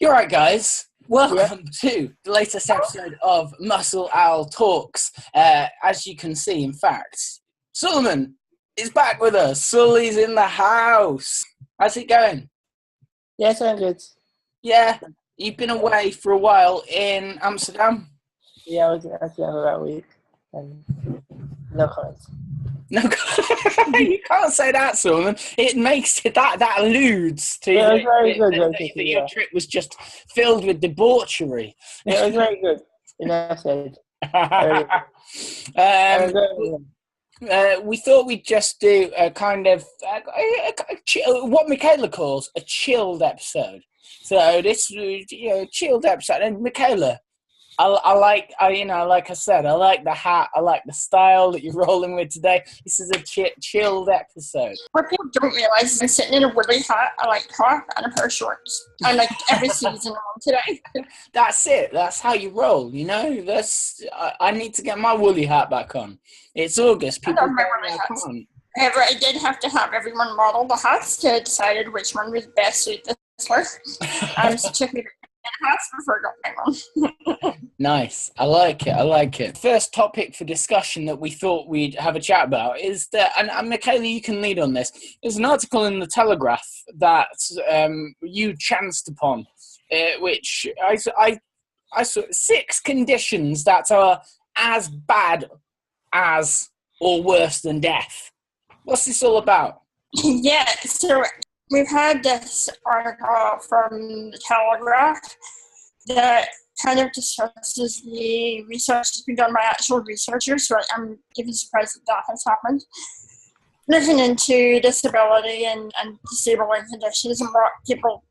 You're right, guys. Welcome Yeah. to the latest episode of Muscle Owl Talks. As you can see, in fact, Solomon is back with us. Sully's in the house. How's it going? Yes, I'm good. Yeah, you've been away for a while in Amsterdam. Yeah, I was in Amsterdam that week. And no comments. No, you can't say that, Solomon. It makes that alludes to Yeah, it was very good, that your trip was just filled with debauchery. Yeah, it was very good. Enough said. We thought we'd just do a kind of what Michaela calls a chilled episode. So this, chilled episode. And Michaela, like I said, I like the hat. I like the style that you're rolling with today. This is a chilled episode. What people don't realise is I'm sitting in a woolly hat, a light top, and a pair of shorts. I like every season on today. That's it. That's how you roll. You know. I need to get my woolly hat back on. It's August. People my woolly hats. However, I did have to have everyone model the hats to decide which one was best suited this work. So it took me hats before I got my one. Nice. I like it. First topic for discussion that we thought we'd have a chat about is that, and Michaela, you can lead on this. There's an article in the Telegraph that you chanced upon, which I saw 6 conditions that are as bad as or worse than death. What's this all about? Yeah, so we've had this article from the Telegraph that kind of discusses the research that's been done by actual researchers, so I'm even surprised that has happened. Looking into disability and disabling conditions and what people,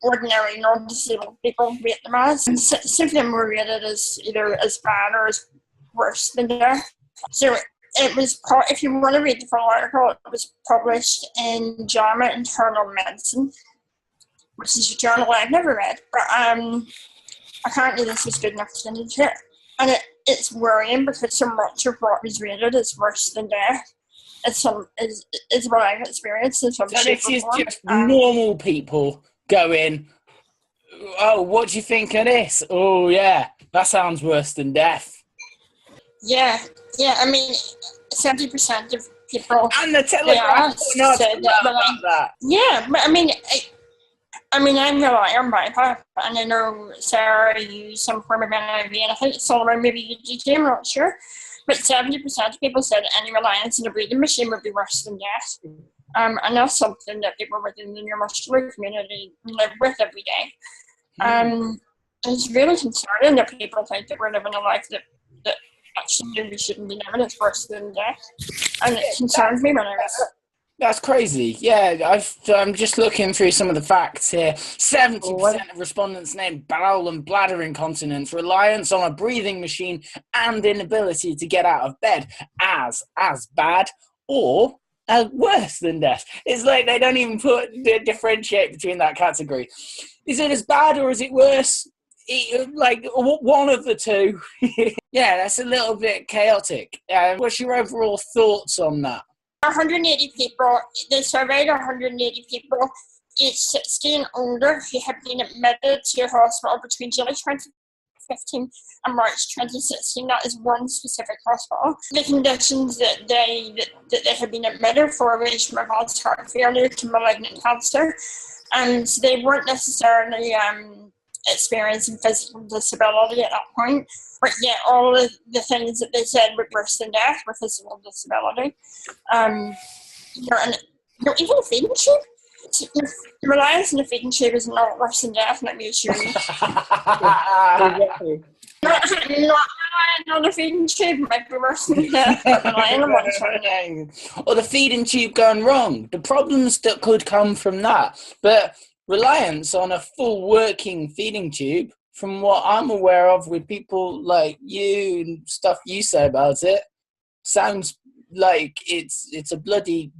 ordinary non-disabled people, rate them as. And some of them were rated as either as bad or as worse than death. So it was, if you want to read the full article, it was published in JAMA Internal Medicine, which is a journal I've never read, but apparently this was good enough to get into it. And it's worrying because so much of what was rated as worse than death is what I've experienced in some shape So this or form. is just normal people going, oh, what do you think of this? Oh, yeah, that sounds worse than death. Yeah, I mean, 70% of people... And the Telegraph said that. Yeah, but I mean, I'm relying on BiPAP, and I know Sarah used some form of NIV, and I think Solomon maybe used UGT, I'm not sure. But 70% of people said any reliance on a breathing machine would be worse than death. And that's something that people within the neuromuscular community live with every day. It's really concerning that people think that we're living a life that actually we shouldn't be living. It's worse than death. And it concerns me when I read it. That's crazy. Yeah, I'm just looking through some of the facts here. 70% of respondents named bowel and bladder incontinence, reliance on a breathing machine, and inability to get out of bed as bad or as worse than death. It's like they don't even differentiate between that category. Is it as bad or is it worse? Like one of the two. Yeah, that's a little bit chaotic. What's your overall thoughts on that? 180 people, they surveyed 180 people, aged 60 and older, who had been admitted to a hospital between July 2015 and March 2016. That is one specific hospital. The conditions that they had been admitted for ranged from advanced heart failure to malignant cancer, and they weren't necessarily experiencing physical disability at that point. But yet all of the things that they said were worse than death were physical disability. And even a feeding tube. The reliance on a feeding tube is not worse than death, let me assure you. Exactly. Not relying on a feeding tube might be worse than death, but relying on one is or the feeding tube going wrong. The problems that could come from that. But reliance on a full working feeding tube, from what I'm aware of with people like you and stuff you say about it, sounds like it's a bloody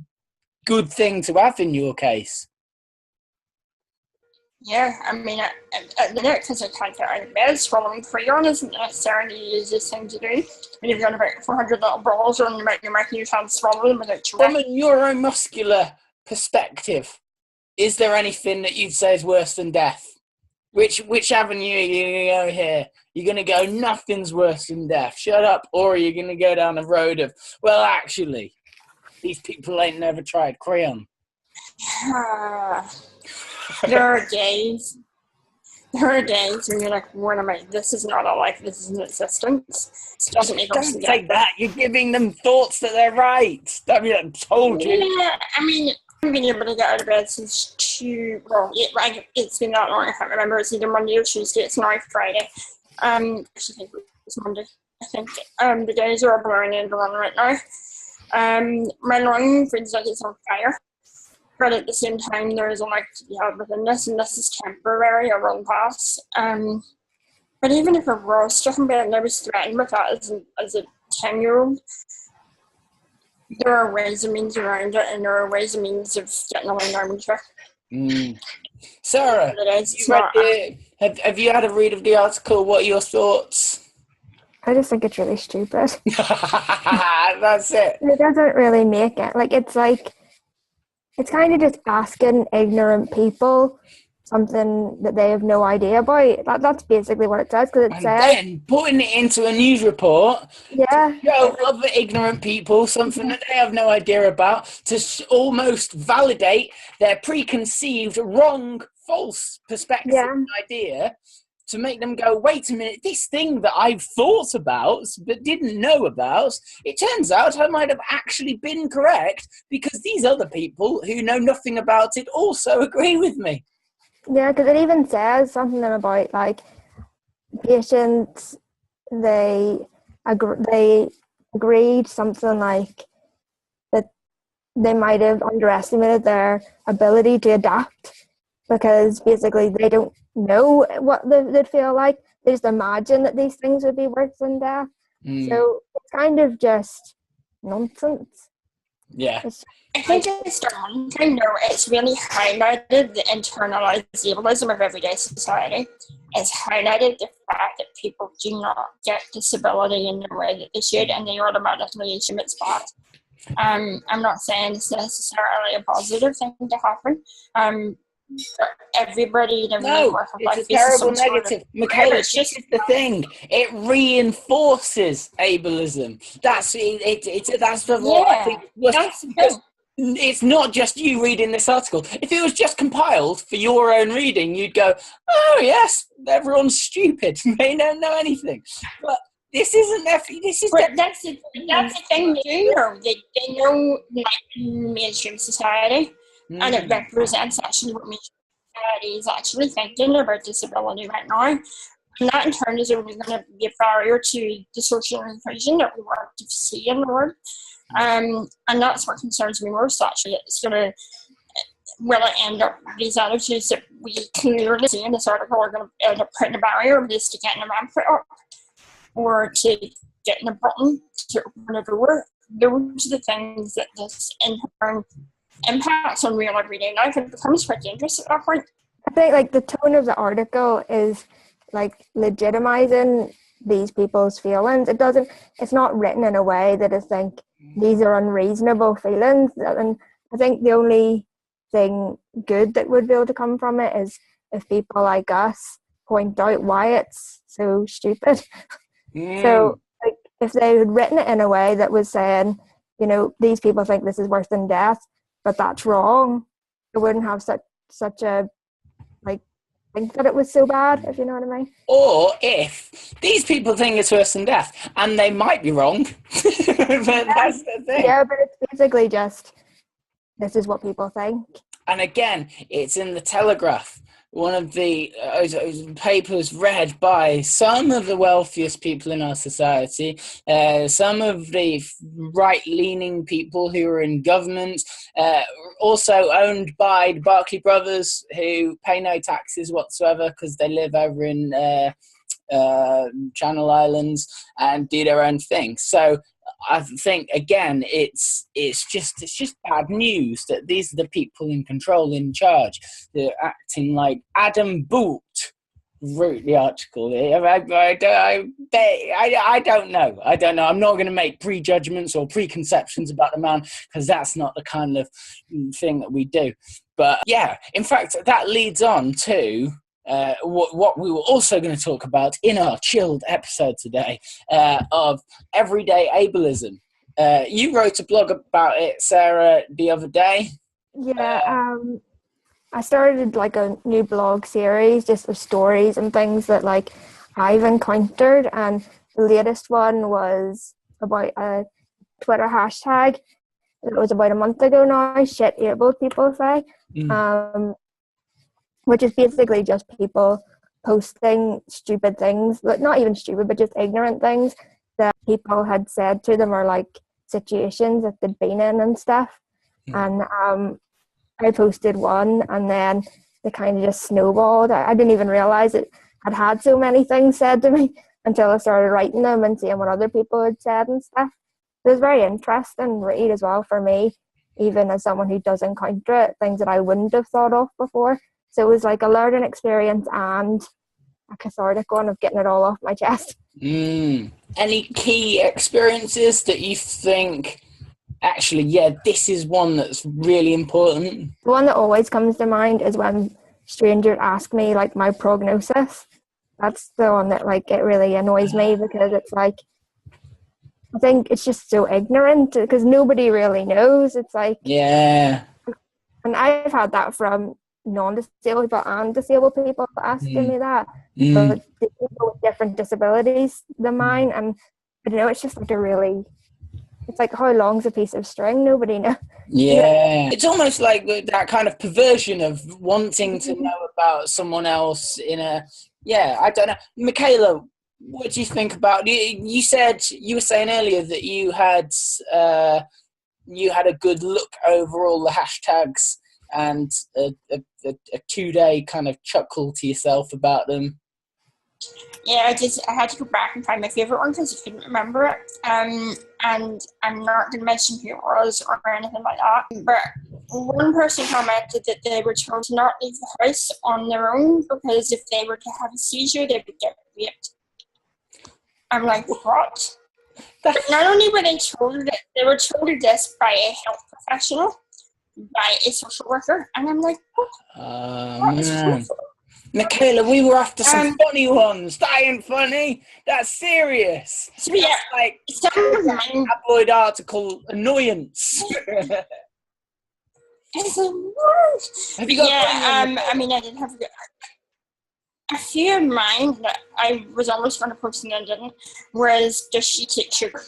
good thing to have in your case. Yeah, I mean, at the minute, because I can't get out of bed, swallowing Freon isn't necessarily the easiest thing to do. When you've got about 400 little balls on your mouth, you can't swallow them without chewing. From a neuromuscular perspective, is there anything that you'd say is worse than death? Which avenue are you going to go here? You're going to go, nothing's worse than death, shut up, or are you going to go down the road of, well, actually, these people ain't never tried crayon? There are days when you're like, what am I? This is not a life. This is an existence. It doesn't make sense. Don't say that. You're giving them thoughts that they're right. I mean, I told you. Yeah, I mean, I've been able to get out of bed since it's been that long. I can't remember. It's either Monday or Tuesday. It's now Friday. I actually think it's Monday. I think the days are all blurring into one right now. My lung feels like it's on fire. But at the same time, there is a life to be had within this, and this is temporary, it will pass. But even if I was stuck in bed and I was threatened with that as a 10-year-old, there are ways and means around it, and there are ways and means of getting away now. Sarah, have you had a read of the article? What are your thoughts? I just think it's really stupid. That's it. It doesn't really make it. It's kind of just asking ignorant people something that they have no idea about. That's basically what it says, because it says... then putting it into a news report to show other ignorant people something that they have no idea about, to almost validate their preconceived, wrong, false perspective and idea, to make them go, wait a minute, this thing that I've thought about but didn't know about, it turns out I might have actually been correct, because these other people who know nothing about it also agree with me. Yeah, because it even says something about, like, patients, they agreed something like that they might have underestimated their ability to adapt, because basically they don't know what they'd feel like. They just imagine that these things would be worse than death. So it's kind of just nonsense. Yeah. I think it's the one thing, though, it's really highlighted the internalized ableism of everyday society. It's highlighted the fact that people do not get disability in the way that they should, and they automatically assume it's bad. I'm not saying it's necessarily a positive thing to happen. But everybody in every work of life it's a terrible negative. Michaela, it's just the thing. It reinforces ableism. That's it. That's what I think. That's the thing. It's not just you reading this article. If it was just compiled for your own reading, you'd go, oh yes, everyone's stupid. They don't know anything. But this isn't that's the thing they do know. They know, like, mainstream society. And it represents actually what mainstream society is actually thinking about disability right now. And that in turn is only going to be a barrier to the social inclusion that we want to see in the world. And that's what concerns me most, actually. It's going to, will it end up, these attitudes that we clearly see in this article are going to end up putting a barrier, whether it's to getting a ramp put up or to getting a button to open a door. Those are the things that this in turn impacts on real everyday life, and it becomes quite dangerous at that point. I think, like, the tone of the article is, like, legitimizing these people's feelings. It's not written in a way that I think these are unreasonable feelings, and I think the only thing good that would be able to come from it is if people like us point out why it's so stupid. So, like, if they had written it in a way that was saying, you know, these people think this is worse than death, but that's wrong, it wouldn't have such a, like, think that it was so bad, if you know what I mean. Or if these people think it's worse than death, and they might be wrong, but that's the thing. Yeah, but it's basically just, this is what people think. And again, it's in the Telegraph, one of the papers read by some of the wealthiest people in our society, some of the right-leaning people who are in government, also owned by the Barclay brothers, who pay no taxes whatsoever because they live over in Channel Islands and do their own thing. So I think, again, it's just bad news that these are the people in control, in charge. They're acting like Adam Boot wrote the article. I don't know. I'm not going to make prejudgments or preconceptions about the man, because that's not the kind of thing that we do. But yeah, in fact, that leads on to what we were also going to talk about in our chilled episode today of everyday ableism. You wrote a blog about it, Sarah, the other day. Yeah, I started like a new blog series just with stories and things that like I've encountered, and the latest one was about a Twitter hashtag. It was about a month ago now, shit able people say, which is basically just people posting stupid things, like not even stupid, but just ignorant things that people had said to them, or like situations that they'd been in and stuff. And I posted one, and then they kind of just snowballed. I didn't even realize it had so many things said to me until I started writing them and seeing what other people had said and stuff. It was very interesting read as well for me, even as someone who does encounter it, things that I wouldn't have thought of before. So it was like a learning experience and a cathartic one of getting it all off my chest. Any key experiences that you think, actually, yeah, this is one that's really important? The one that always comes to mind is when strangers ask me like my prognosis. That's the one that like it really annoys me, because it's like, I think it's just so ignorant, because nobody really knows. It's like, yeah, and I've had that from non-disabled people and disabled people asking me that, but the people with different disabilities than mine, and I don't know, it's just like it's like, how long's a piece of string? Nobody knows. Yeah, it's almost like that kind of perversion of wanting to know about someone else in a, I don't know. Michaela, what do you think about, you said, you were saying earlier that you had a good look over all the hashtags and a 2-day kind of chuckle to yourself about them. Yeah, I had to go back and find my favourite one because I couldn't remember it. And I'm not going to mention who it was or anything like that. But one person commented that they were told to not leave the house on their own because if they were to have a seizure, they would get raped. I'm like, what? But not only were they told it, they were told this by a health professional, by a social worker, and I'm like, what is man. Michaela, we were after some funny ones. That ain't funny. That's serious. So yeah, that's like tabloid article annoyance. It's a word. Have you got? I mean, I didn't have a few of mine that I was almost going to post and then didn't. Was, does she take sugar?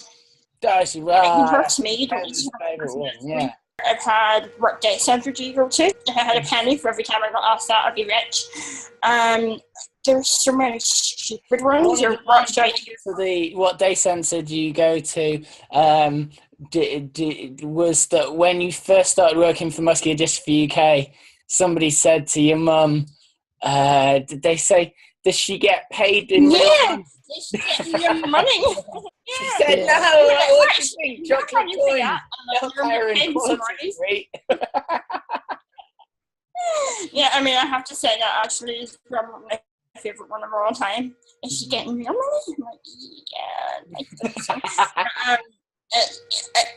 Does she? Right. That's me. That's his favourite one. Yeah. I've had, what day centre do you go to? If I had a penny for every time I got asked that, I'd be rich. There's so many stupid ones. What day centre do you go to? Was that when you first started working for Muscular Dystrophy UK, somebody said to your mum, did they say, does she get paid in real money? Does she get your money? She said, no, what do you think? Chocolate coins. Yeah, I mean, I have to say that actually is probably my favourite one of all time. Is she getting real money? I'm like, yeah.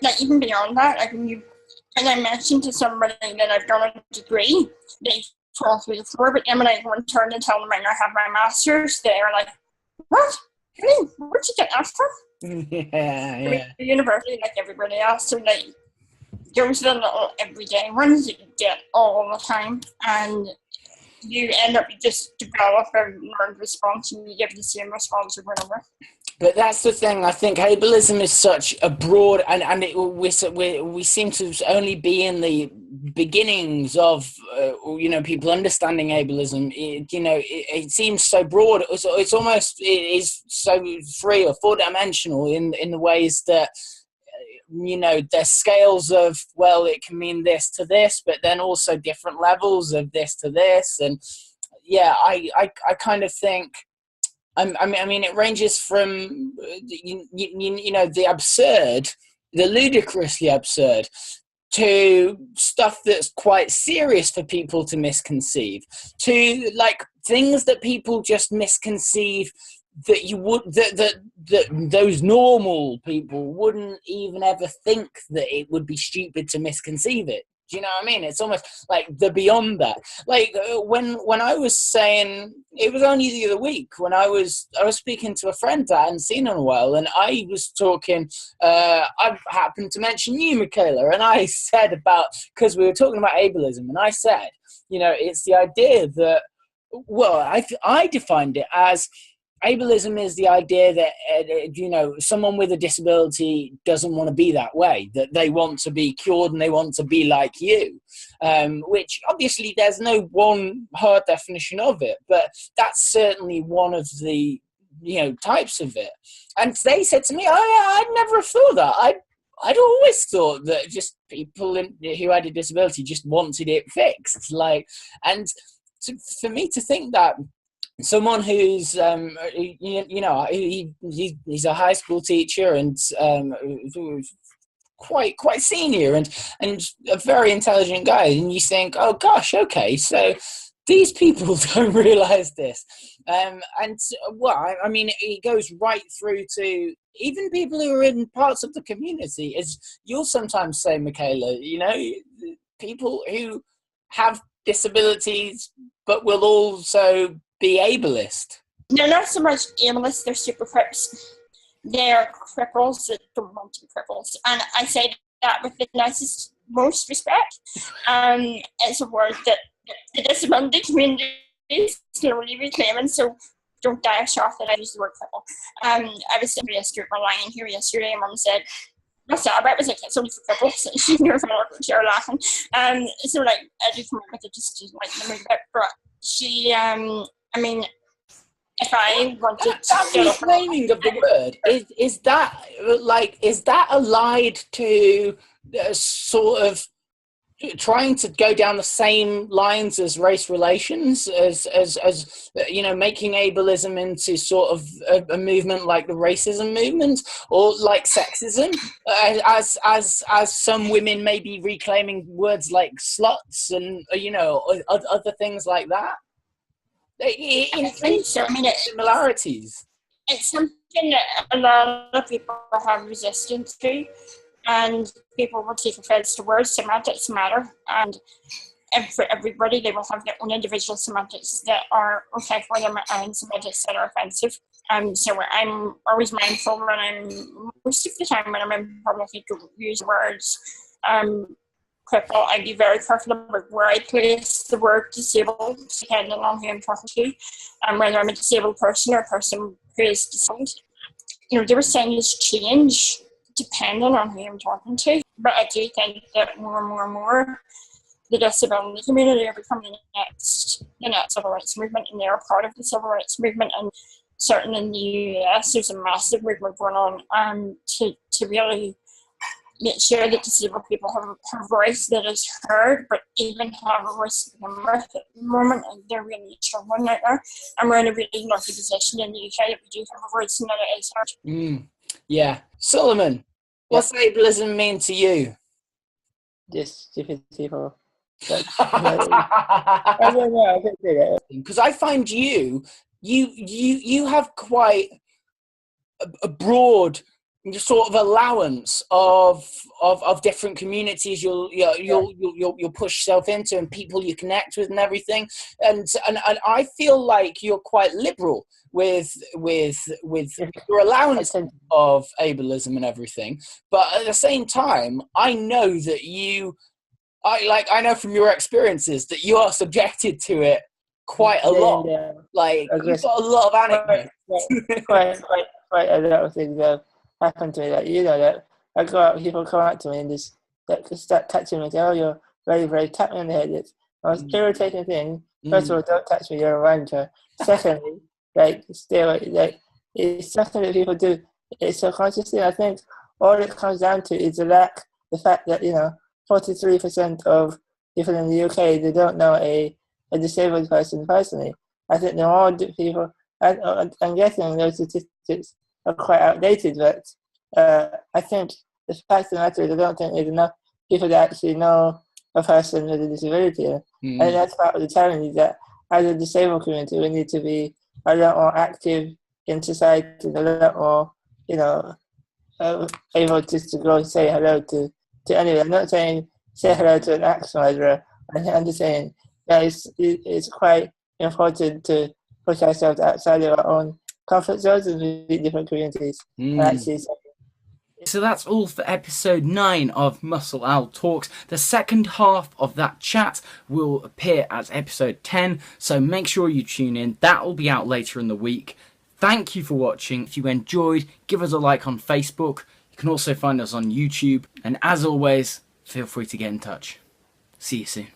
Like, even beyond that, like when I mentioned to somebody that I've done a degree, they fall through the floor, but then when I go and turn and tell them I now have my master's, they're like, what? Really? Where'd you get that from? Yeah. The university, like everybody else, so like those are the little everyday ones that you get all the time, and you end up just develop a learned response, and you give the same response over and over. But that's the thing. I think ableism is such a broad, and we seem to only be in the beginnings of people understanding ableism. It seems so broad. It's almost, it is so 3 or 4 dimensional in the ways that there's scales of, well, it can mean this to this, but then also different levels of this to this, and I kind of think. I mean, it ranges from the absurd, the ludicrously absurd, to stuff that's quite serious for people to misconceive, to like things that people just misconceive that that those normal people wouldn't even ever think that it would be stupid to misconceive it. Do you know what I mean? It's almost like the beyond that. Like when I was saying, it was only the other week when I was speaking to a friend that I hadn't seen in a while, and I was talking. I happened to mention you, Michaela, and I said about, because we were talking about ableism, and I said, it's the idea that, well, I defined it as, ableism is the idea that, someone with a disability doesn't want to be that way, that they want to be cured and they want to be like you, which obviously there's no one hard definition of it, but that's certainly one of the, types of it. And they said to me, oh yeah, I'd never have thought that. I'd always thought that just people who had a disability just wanted it fixed. For me to think that someone who's, he's a high school teacher and quite senior and a very intelligent guy, and you think, oh gosh, okay, so these people don't realize this. It goes right through to even people who are in parts of the community, as you'll sometimes say, Michaela, people who have disabilities but will also be ableist. They're not so much ableist, they're super crips. They're cripples that don't want to be cripples. And I say that with the nicest, most respect. It's a word that the disability community is slowly reclaiming, so don't die shocked that I use the word cripple. I was sitting yesterday, lying here yesterday, and Mum said, what's that about? I was like, it's only for cripples. She knew from her, she was laughing. So I do come up with it just to lighten the mood a bit. But she, if I wanted that reclaiming of the word, is that allied to sort of trying to go down the same lines as race relations, as making ableism into sort of a movement like the racism movement, or like sexism, as some women may be reclaiming words like sluts and other things like that? I think so. Similarities. It's something that a lot of people have resistance to, and people will take offense to words. Semantics matter, and for everybody, they will have their own individual semantics that are okay for them and semantics that are offensive. So I'm always mindful most of the time when I'm in public, I don't use words. Cripple, I'd be very careful about where I place the word disabled, depending on who I'm talking to, and whether I'm a disabled person or a person who is disabled. There were signs change depending on who I'm talking to, but I do think that more and more the disability community are becoming the next civil rights movement, and they're a part of the civil rights movement. And certainly in the US, there's a massive movement going on to really make sure that disabled people have a voice that is heard, but even have a voice to begin with. At the moment, and they're really struggling right now. And we're in a really lucky position in the UK that we do have a voice and that it is heard. Yeah. Solomon, what's ableism mean to you? Just stupid people. I don't know, I can't say that. Because I find you have quite a broad sort of allowance of different communities you'll push yourself into, and people you connect with and everything, and I feel like you're quite liberal with your allowance of ableism and everything, but at the same time I know that I know from your experiences that you are subjected to it quite a lot. Like, you've got a lot of anecdotes. Quite a lot of things that happened to me, that I got people come up to me and just start touching me, say, oh, you're very, very, tap me on the head. It's the most irritating thing. First of all, don't touch me, you're a wanker. Secondly, it's something that people do. It's subconsciously. I think all it comes down to is the fact that 43% of people in the UK, they don't know a disabled person personally. I think there are people. I'm guessing those statistics are quite outdated, but I think the fact of the matter is I don't think there's enough people that actually know a person with a disability. And that's part of the challenge, is that as a disabled community, we need to be a lot more active in society, a lot more, able just to go and say hello to anyone. I'm not saying say hello to an axe murderer, and I'm just saying that it's quite important to push ourselves outside of our own comfort zones and meet different communities. And actually, so that's all for episode 9 of Muscle Owl Talks. The second half of that chat will appear as episode 10, so make sure you tune in. That will be out later in the week. Thank you for watching. If you enjoyed, give us a like on Facebook. You can also find us on YouTube. And as always, feel free to get in touch. See you soon.